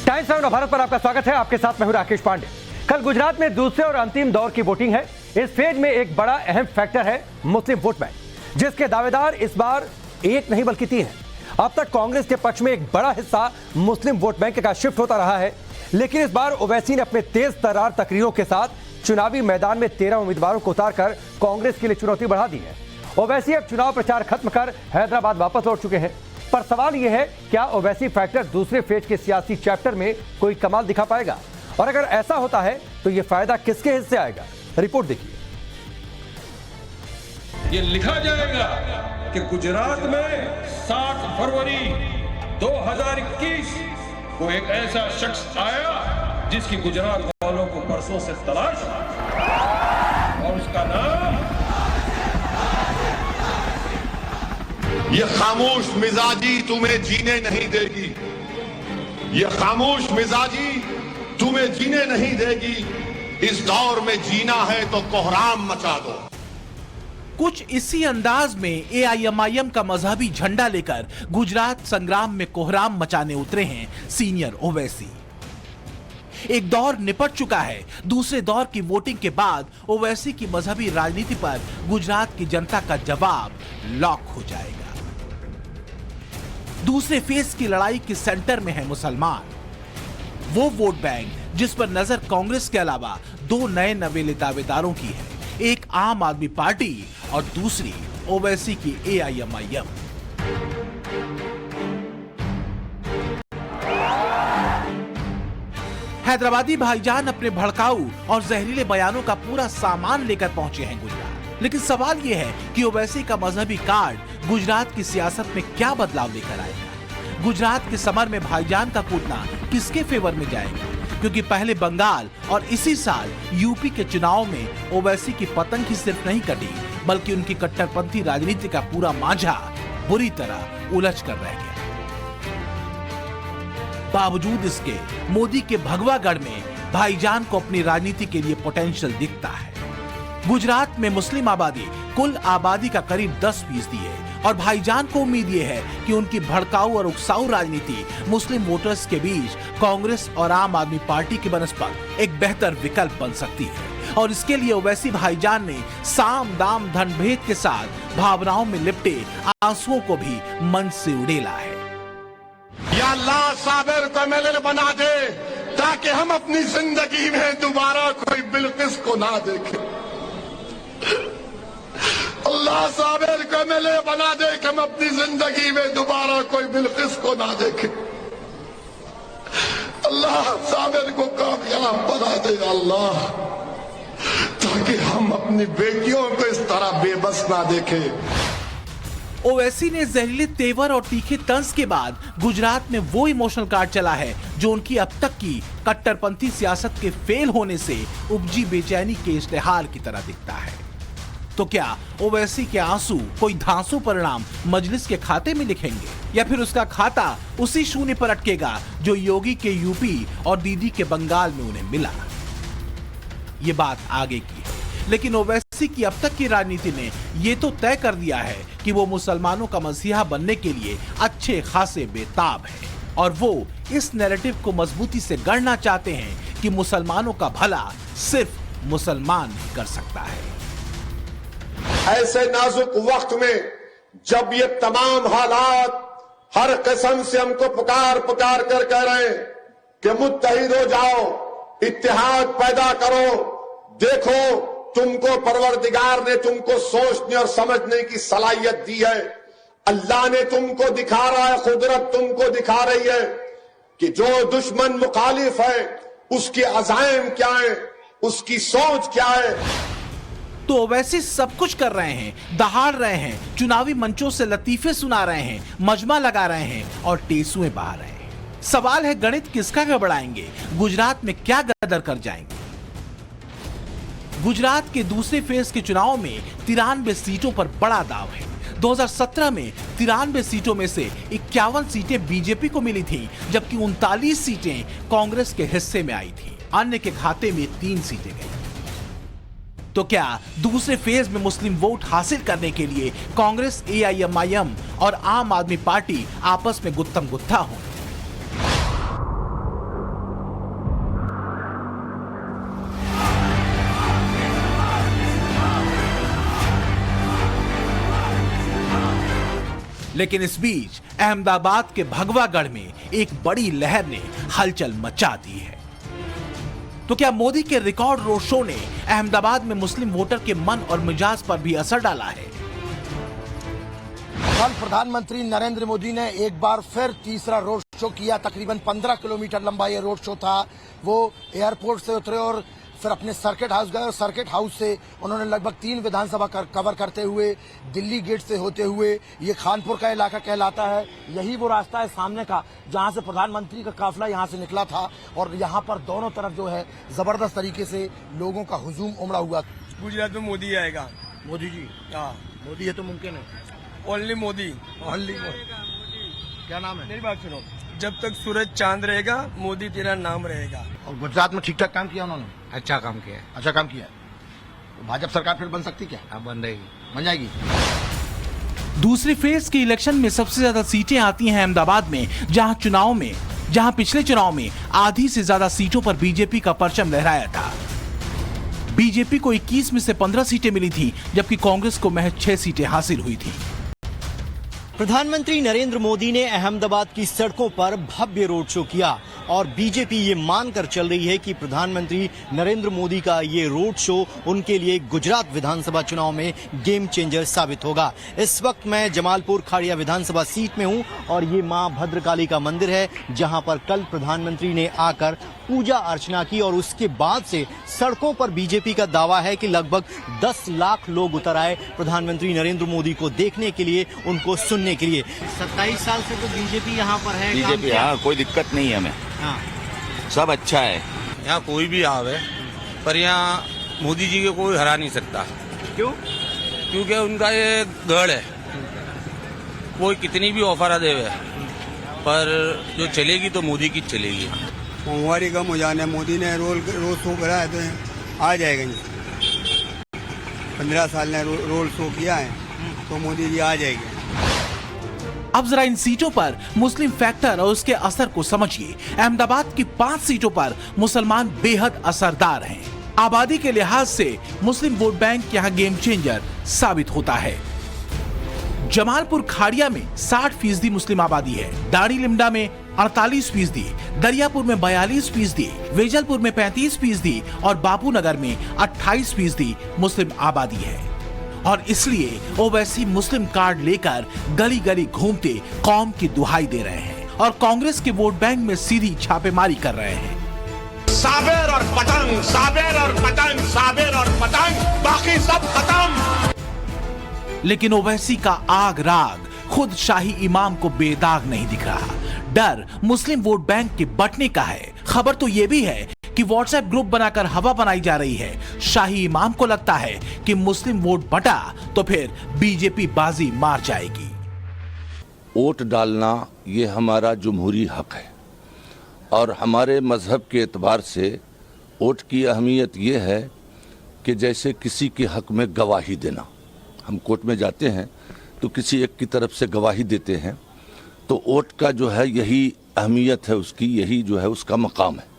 Times now Bharat पर आपका स्वागत है। आपके साथ मैं हूं राकेश पांडे। कल गुजरात में दूसरे और अंतिम दौर की वोटिंग है। इस फेज में एक बड़ा अहम फैक्टर है मुस्लिम वोट बैंक, जिसके दावेदार इस बार एक नहीं बल्कि 3 हैं। अब तक कांग्रेस के पक्ष में एक बड़ा हिस्सा मुस्लिम वोट बैंक का शिफ्ट होता रहा है, लेकिन इस बार ओवैसी ने अपने तेज तर्रार तकरीरों के साथ चुनावी मैदान में 13 उम्मीदवारों को उतारकर कांग्रेस के लिए चुनौती बढ़ा दी है। ओवैसी अब चुनाव प्रचार खत्म कर हैदराबाद वापस लौट चुके हैं, पर सवाल यह है क्या ओवैसी फैक्टर दूसरे फेज के सियासी चैप्टर में कोई कमाल दिखा पाएगा, और अगर ऐसा होता है तो यह फायदा किसके हिस्से आएगा। रिपोर्ट देखिए। ये लिखा जाएगा कि गुजरात में 7 फरवरी 2021 को एक ऐसा शख्स आया जिसकी गुजरात वालों को बरसों से तलाश है, और उसका नाम ये खामोश मिजाजी तुम्हें जीने नहीं देगी। ये खामोश मिजाजी तुम्हें जीने नहीं देगी। इस दौर में जीना है तो कोहराम मचा दो। कुछ इसी अंदाज में एआईएमआईएम का मजहबी झंडा लेकर गुजरात संग्राम में कोहराम मचाने उतरे हैं सीनियर ओवैसी। एक दौर निपट चुका है। दूसरे दौर की वोटिंग के बाद ओवैसी की मजहबी राजनीति पर गुजरात की जनता का जवाब लॉक हो जाएगा। दूसरे फेज की लड़ाई के सेंटर में है मुसलमान, वो वोट बैंक जिस पर नजर कांग्रेस के अलावा 2 नए नवेले दावेदारों की है, एक आम आदमी पार्टी और दूसरी ओवैसी की एआईएमआईएम। हैदराबादी भाईजान अपने भड़काऊ और जहरीले बयानों का पूरा सामान लेकर पहुंचे हैं गुजरात, लेकिन सवाल यह है कि ओवैसी का मजहबी कार्ड गुजरात की सियासत में क्या बदलाव लेकर आएगा। गुजरात के समर में भाईजान का कूदना किसके फेवर में जाएगा, क्योंकि पहले बंगाल और इसी साल यूपी के चुनाव में ओवैसी की पतंग ही सिर्फ नहीं कटी, बल्कि उनकी कट्टरपंथी राजनीति का पूरा मांझा बुरी तरह उलझ कर रह गया। बावजूद इसके मोदी के भगवागढ़ में भाईजान को अपनी राजनीति के लिए पोटेंशियल दिखता है। गुजरात में मुस्लिम आबादी कुल आबादी का करीब 10% है, और भाईजान को उम्मीद ये है कि उनकी भड़काऊ और उकसाऊ राजनीति मुस्लिम वोटर्स के बीच कांग्रेस और आम आदमी पार्टी की बनस्पत एक बेहतर विकल्प बन सकती है, और इसके लिए ओवैसी भाईजान ने साम दाम धन भेद के साथ भावनाओं में लिपटे आंसुओं को भी मन से उड़ेला है। या अल्लाह साबिर को एमएलए बना दे ताकि हम अपनी जिंदगी में दोबारा कोई बिल्किस को ना देखें। अल्लाह साबिर को एमएलए बना दे कि हम अपनी जिंदगी में दोबारा कोई बिल्किस को ना देखें। अल्लाह साबिर को कामयाब बना दे अल्लाह, ताकि हम अपनी बेटियों को इस तरह बेबस ना देखें। ओवैसी ने जहरीले तेवर और तीखे तंज के बाद गुजरात में वो इमोशनल कार्ड चला है जो उनकी अब तक की कट्टरपंथी सियासत के फेल होने से उपजी बेचैनी के इश्तेहार की तरह दिखता है। तो क्या ओवैसी के आंसू कोई धांसू परिणाम मजलिस के खाते में लिखेंगे, या फिर उसका खाता उसी शून्य पर अटकेगा जो योगी के यूपी और दीदी के बंगाल में उन्हें मिला। ये बात आगे की है, लेकिन ओवैसी की अब तक की राजनीति ने यह तो तय कर दिया है कि वो मुसलमानों का मसीहा बनने के लिए अच्छे खासे बेताब है, और वो इस नैरेटिव को मजबूती से गढ़ना चाहते हैं कि मुसलमानों का भला सिर्फ मुसलमान ही कर सकता है। ऐसे नाजुक वक्त में जब ये तमाम हालात हर किस्म से हमको पुकार पुकार कर कह रहे हैं कि मुत्तहिद हो जाओ, इत्तेहाद पैदा करो, देखो तुमको परवरदिगार ने तुमको सोचने और समझने की सलाहियत दी है। अल्लाह ने तुमको दिखा रहा है, कुदरत तुमको दिखा रही है कि जो दुश्मन मुखालिफ है उसके अज़ाइम क्या है, उसकी सोच क्या है। तो ओवैसी सब कुछ कर रहे हैं, दहाड़ रहे हैं, चुनावी मंचों से लतीफे सुना रहे हैं, मजमा लगा रहे हैं और टेसुएं बहा रहे हैं। सवाल है गणित किसका गड़बड़ाएंगे, गुजरात में क्या गदर कर जाएंगे। गुजरात के दूसरे फेज के चुनाव में 93 सीटों पर बड़ा दाव है। 2017 में 93 सीटों में से 51 सीटें बीजेपी को मिली थी, जबकि 39 सीटें कांग्रेस के हिस्से में आई थी। अन्य के खाते में 3 सीटें गई। तो क्या दूसरे फेज में मुस्लिम वोट हासिल करने के लिए कांग्रेस, एआईएमआईएम और आम आदमी पार्टी आपस में गुत्थम गुत्था हो? लेकिन इस बीच अहमदाबाद के भगवागढ़ में एक बड़ी लहर ने हलचल मचा दी है। तो क्या मोदी के रिकॉर्ड रोड शो ने अहमदाबाद में मुस्लिम वोटर के मन और मिजाज पर भी असर डाला है? कल प्रधानमंत्री नरेंद्र मोदी ने एक बार फिर तीसरा रोड शो किया। तकरीबन 15 किलोमीटर लंबा ये रोड शो था। वो एयरपोर्ट से उतरे और फिर अपने सर्किट हाउस गए और सर्किट हाउस से उन्होंने लगभग 3 विधानसभा कवर करते हुए दिल्ली गेट से होते हुए ये खानपुर का इलाका कहलाता है। यही वो रास्ता है सामने का जहां से प्रधानमंत्री का काफिला यहां से निकला था और यहां पर दोनों तरफ जो है जबरदस्त तरीके से लोगों का हुजूम उमड़ा हुआ। गुजरात में मोदी आएगा। मोदी जी, हाँ, मोदी ये तो मुमकिन है। ओनली मोदी। क्या नाम है? मेरी बात सुनो, जब तक सूरज चांद रहेगा मोदी तेरा नाम रहेगा। और गुजरात में ठीक ठाक काम किया उन्होंने? अच्छा काम किया है। अच्छा काम किया है। तो भाजपा सरकार फिर बन सकती क्या? अब बन रहेगी, बन जाएगी। दूसरी फेज के इलेक्शन में सबसे ज्यादा सीटें आती हैं अहमदाबाद में, जहां पिछले चुनाव में आधी से ज्यादा सीटों पर बीजेपी का परचम लहराया था। बीजेपी को 21 में से 15 सीटें मिली थी, जबकि कांग्रेस को महज 6 सीटें हासिल हुई थी। प्रधानमंत्री नरेंद्र मोदी ने अहमदाबाद की सड़कों पर भव्य रोड शो किया और बीजेपी ये मानकर चल रही है कि प्रधानमंत्री नरेंद्र मोदी का ये रोड शो उनके लिए गुजरात विधानसभा चुनाव में गेम चेंजर साबित होगा। इस वक्त मैं जमालपुर खाड़िया विधानसभा सीट में हूं और ये मां भद्रकाली का मंदिर है जहां पर कल प्रधानमंत्री ने आकर पूजा अर्चना की और उसके बाद से सड़कों पर बीजेपी का दावा है कि लगभग 10 लाख लोग उतर आए प्रधानमंत्री नरेंद्र मोदी को देखने के लिए, उनको सुनने के लिए। 27 साल से तो बीजेपी यहाँ पर है। बीजेपी यहाँ कोई दिक्कत नहीं है हमें। हाँ। सब अच्छा है। यहाँ कोई भी आवे पर यहाँ मोदी जी को कोई हरा नहीं सकता। क्यों? क्योंकि उनका ये गढ़ है, कोई कितनी भी ऑफर देवे पर जो चलेगी तो मोदी की चलेगी। महंगाई कम हो जाना, मोदी ने रोड शो करा है तो आ जाएगा। 15 साल ने रोड शो किया है तो मोदी जी आ जाएंगे। अब जरा इन सीटों पर मुस्लिम फैक्टर और उसके असर को समझिए। अहमदाबाद की 5 सीटों पर मुसलमान बेहद असरदार हैं। आबादी के लिहाज से मुस्लिम वोट बैंक यहाँ गेम चेंजर साबित होता है। जमालपुर खाड़िया में 60% मुस्लिम आबादी है, दाड़ी लिमडा में 48%, दरियापुर में 42%, वेजलपुर में 35% और बापू नगर में 28% मुस्लिम आबादी है। और इसलिए ओवैसी मुस्लिम कार्ड लेकर गली गली घूमते कौम की दुहाई दे रहे हैं और कांग्रेस के वोट बैंक में सीधी छापेमारी कर रहे हैं। साबिर और पतंग, साबिर और पतंग, साबिर और पतंग, बाकी सब खत्म। लेकिन ओवैसी का आग राग खुद शाही इमाम को बेदाग नहीं दिख रहा। डर मुस्लिम वोट बैंक के बंटने का है। खबर तो यह भी है कि व्हाट्सएप ग्रुप बनाकर हवा बनाई जा रही है। शाही इमाम को लगता है कि मुस्लिम वोट बटा तो फिर बीजेपी बाजी मार जाएगी। वोट डालना ये हमारा जमहूरी हक है और हमारे मजहब के एतबार से वोट की अहमियत ये है कि जैसे किसी के हक में गवाही देना। हम कोर्ट में जाते हैं तो किसी एक की तरफ से गवाही देते हैं, तो वोट का जो है यही अहमियत है उसकी, यही जो है उसका मकाम है।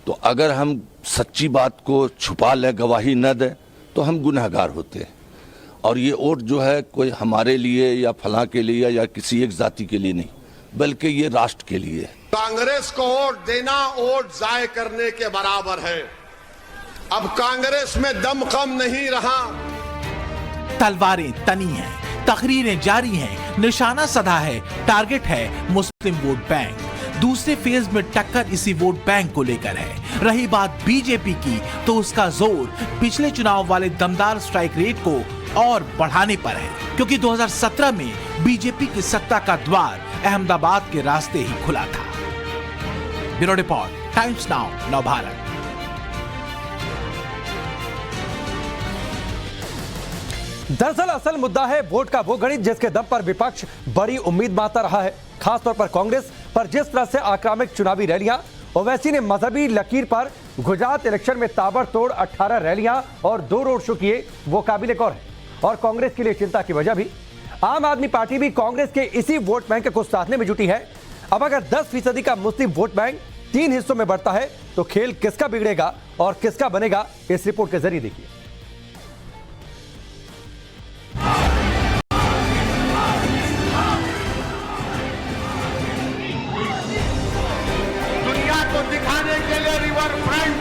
तो अगर हम सच्ची बात को छुपा लें, गवाही न दें, तो हम गुनहगार होते हैं। और ये वोट जो है कोई हमारे लिए या फलां के लिए या किसी एक जाति के लिए नहीं, बल्कि ये राष्ट्र के लिए है। कांग्रेस को वोट देना वोट जाय करने के बराबर है। अब कांग्रेस में दम कम नहीं रहा। तलवारें तनी हैं, तकरीरें जारी हैं, निशाना सधा है, टारगेट है मुस्लिम वोट बैंक। दूसरे फेज में टक्कर इसी वोट बैंक को लेकर है। रही बात बीजेपी की तो उसका जोर पिछले चुनाव वाले दमदार स्ट्राइक रेट को और बढ़ाने पर है, क्योंकि 2017 में बीजेपी की सत्ता का द्वार अहमदाबाद के रास्ते ही खुला था। Bureau report, times now, Navbharat. दरअसल असल मुद्दा है वोट का वो गणित जिसके दम पर विपक्ष बड़ी उम्मीद बांधता रहा है, खासतौर पर कांग्रेस पर। जिस तरह से आक्रामक चुनावी रैलियां ओवैसी ने मजहबी लकीर पर गुजरात इलेक्शन में ताबड़तोड़ 18 रैलियां और 2 रोड शो किए, वो काबिल गौर है। और कांग्रेस के लिए चिंता की वजह भी, आम आदमी पार्टी भी कांग्रेस के इसी वोट बैंक को साधने में जुटी है। अब अगर 10% का मुस्लिम वोट बैंक 3 हिस्सों में बढ़ता है तो खेल किसका बिगड़ेगा और किसका बनेगा, इस रिपोर्ट के जरिए देखिए। के लिए रिवर फ्रंट,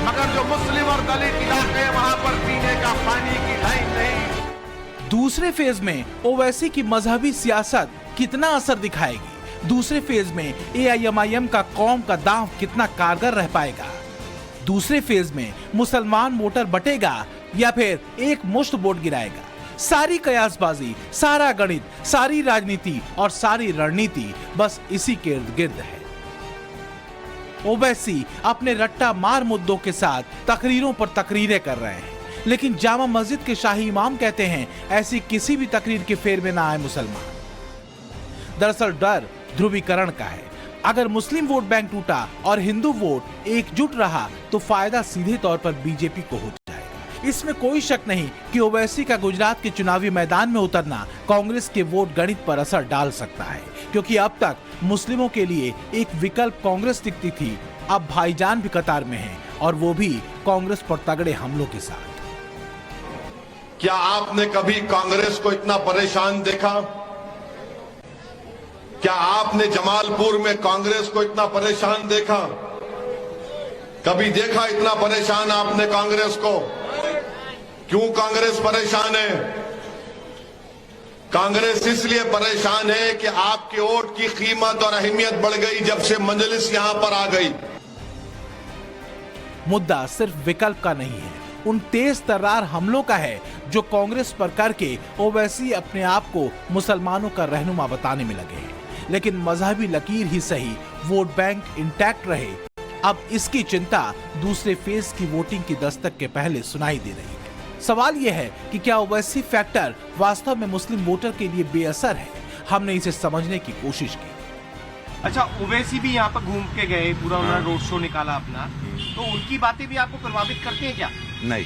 मगर जो मुस्लिम और दलित इलाके हैं वहां पर पीने का पानी की लाइन नहीं। दूसरे फेज में ओवैसी की मजहबी सियासत कितना असर दिखाएगी? दूसरे फेज में AIMIM का कौम का दांव कितना कारगर रह पाएगा? दूसरे फेज में मुसलमान वोटर बटेगा या फिर एक मुश्त वोट गिराएगा? सारी कयासबाजी, सारा गणित, सारी राजनीति और सारी रणनीति बस इसी के इर्द गिर्द है। ओवैसी अपने रट्टा मार मुद्दों के साथ तकरीरों पर तकरीरें कर रहे हैं, लेकिन जामा मस्जिद के शाही इमाम कहते हैं ऐसी किसी भी तकरीर के फेर में ना आए मुसलमान। दरअसल डर ध्रुवीकरण का है। अगर मुस्लिम वोट बैंक टूटा और हिंदू वोट एकजुट रहा तो फायदा सीधे तौर पर बीजेपी को हो जाएगा। इसमें कोई शक नहीं कि ओवैसी का गुजरात के चुनावी मैदान में उतरना कांग्रेस के वोट गणित पर असर डाल सकता है, क्योंकि अब तक मुस्लिमों के लिए एक विकल्प कांग्रेस दिखती थी, अब भाईजान भी कतार में है और वो भी कांग्रेस पर तगड़े हमलों के साथ। क्या आपने कभी कांग्रेस को इतना परेशान देखा? क्या आपने जमालपुर में कांग्रेस को इतना परेशान देखा? कभी देखा इतना परेशान आपने कांग्रेस को? क्यों कांग्रेस परेशान है? कांग्रेस इसलिए परेशान है कि आपके वोट की कीमत और अहमियत बढ़ गई जब से मजलिस यहां पर आ गई। मुद्दा सिर्फ विकल्प का नहीं है, उन तेज तर्रार हमलों का है जो कांग्रेस पर करके ओवैसी अपने आप को मुसलमानों का रहनुमा बताने में लगे हैं। लेकिन मजहबी लकीर ही सही, वोट बैंक इंटैक्ट रहे, अब इसकी चिंता दूसरे फेज की वोटिंग की दस्तक के पहले सुनाई दे रही है। सवाल यह है कि क्या ओवैसी फैक्टर वास्तव में मुस्लिम वोटर के लिए बेअसर है? हमने इसे समझने की कोशिश की। अच्छा, ओवैसी भी यहाँ पर घूम के गए, पूरा उन्होंने रोड शो निकाला अपना, तो उनकी बातें भी आपको प्रभावित करती हैं क्या? नहीं,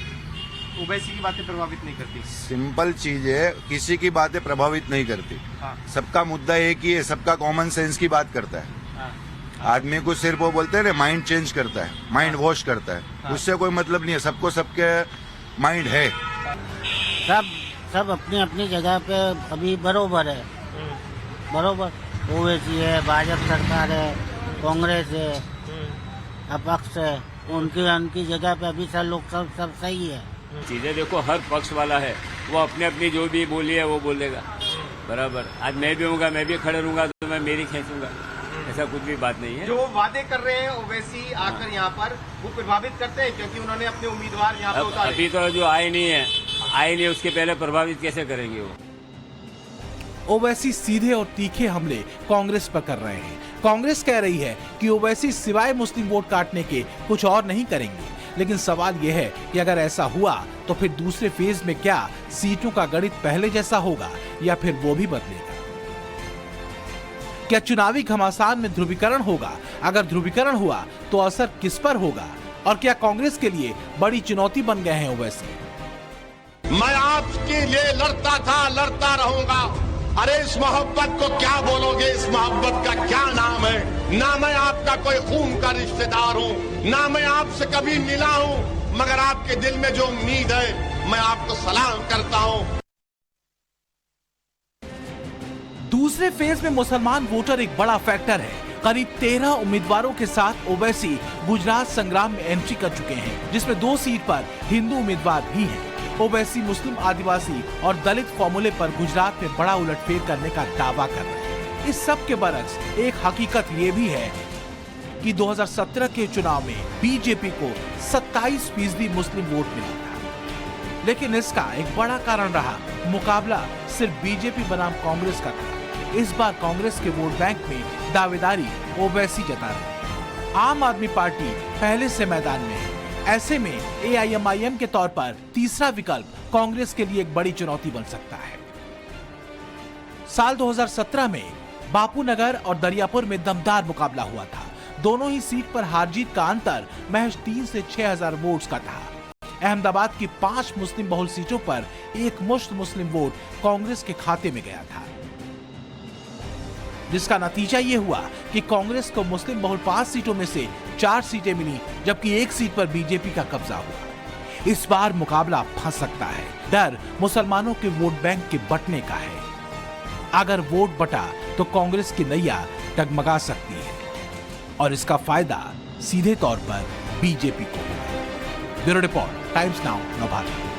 ओवैसी की बातें प्रभावित नहीं करती। सिंपल चीज है, किसी की बातें प्रभावित नहीं करती। हाँ। सबका मुद्दा एक ही है, सबका कॉमन सेंस की बात करता है। हाँ। आदमी को सिर्फ वो बोलते हैं ना, माइंड चेंज करता है, माइंड वॉश करता है। हाँ। उससे कोई मतलब नहीं है, सबको सबके माइंड है। सब अपनी अपनी जगह पे अभी बरोबर है, बरोबर। ओवैसी है, भाजपा सरकार है, कांग्रेस है, अपक्ष है, उनकी जगह पे अभी सब सही है। चीजें देखो, हर पक्ष वाला है, वो अपने अपनी जो भी बोली है वो बोलेगा, बराबर। आज मैं भी हूँगा, मैं भी खड़े रहूंगा तो मैं मेरी खींचूंगा, ऐसा कुछ भी बात नहीं है। जो वादे कर रहे हैं ओवैसी आकर यहाँ पर, वो प्रभावित करते हैं क्योंकि उन्होंने अपने उम्मीदवार यहाँ पे उतारे। अभी तो जो आए नहीं, उसके पहले प्रभावित कैसे करेंगे वो? ओवैसी सीधे और तीखे हमले कांग्रेस पर कर रहे हैं। कांग्रेस कह रही है कि ओवैसी सिवाय मुस्लिम वोट काटने के कुछ और नहीं करेंगे, लेकिन सवाल यह है कि अगर ऐसा हुआ तो फिर दूसरे फेज में क्या सीटों का गणित पहले जैसा होगा या फिर वो भी बदलेगा? क्या चुनावी घमासान में ध्रुवीकरण होगा? अगर ध्रुवीकरण हुआ तो असर किस पर होगा? और क्या कांग्रेस के लिए बड़ी चुनौती बन गए हैं ओवैसी? मैं आपके लिए लड़ता था, लड़ता रहूंगा। अरे इस मोहब्बत को क्या बोलोगे? इस मोहब्बत का क्या नाम है? ना मैं आपका कोई खून का रिश्तेदार हूँ, ना मैं आपसे कभी मिला हूँ, मगर आपके दिल में जो उम्मीद है मैं आपको सलाम करता हूँ। दूसरे फेज में मुसलमान वोटर एक बड़ा फैक्टर है। करीब 13 उम्मीदवारों के साथ ओवैसी गुजरात संग्राम में एंट्री कर चुके हैं, जिसमें 2 सीट पर हिंदू उम्मीदवार भी हैं। ओवैसी मुस्लिम, आदिवासी और दलित फॉर्मूले पर गुजरात में बड़ा उलटफेर करने का दावा कर रहे हैं। इस सब के बरक्स एक हकीकत ये भी है कि 2017 के चुनाव में बीजेपी को 27% मुस्लिम वोट मिला था, लेकिन इसका एक बड़ा कारण रहा मुकाबला सिर्फ बीजेपी बनाम कांग्रेस का था। इस बार कांग्रेस के वोट बैंक में दावेदारी ओवैसी जता रहे हैं। आम आदमी पार्टी पहले से मैदान में है। ऐसे में AIMIM के तौर पर तीसरा विकल्प कांग्रेस के लिए एक बड़ी चुनौती बन सकता है। साल 2017 में बापूनगर और दरियापुर में दमदार मुकाबला हुआ था। दोनों ही सीट पर हार जीत का अंतर महज 3 से 6,000 वोट्स का था। अहमदाबाद की 5 मुस्लिम बहुल सीटों पर एक मुश्त मुस्लिम वोट कांग्रेस के खाते में गया था, जिसका नतीजा ये हुआ कि कांग्रेस को मुस्लिम बहुल 5 सीटों में से 4 सीटें मिली, जबकि 1 सीट पर बीजेपी का कब्जा हुआ। इस बार मुकाबला फंस सकता है। डर मुसलमानों के वोट बैंक के बंटने का है। अगर वोट बटा तो कांग्रेस की नैया डगमगा सकती है और इसका फायदा सीधे तौर पर बीजेपी को। Bureau report, times now, Navbharat.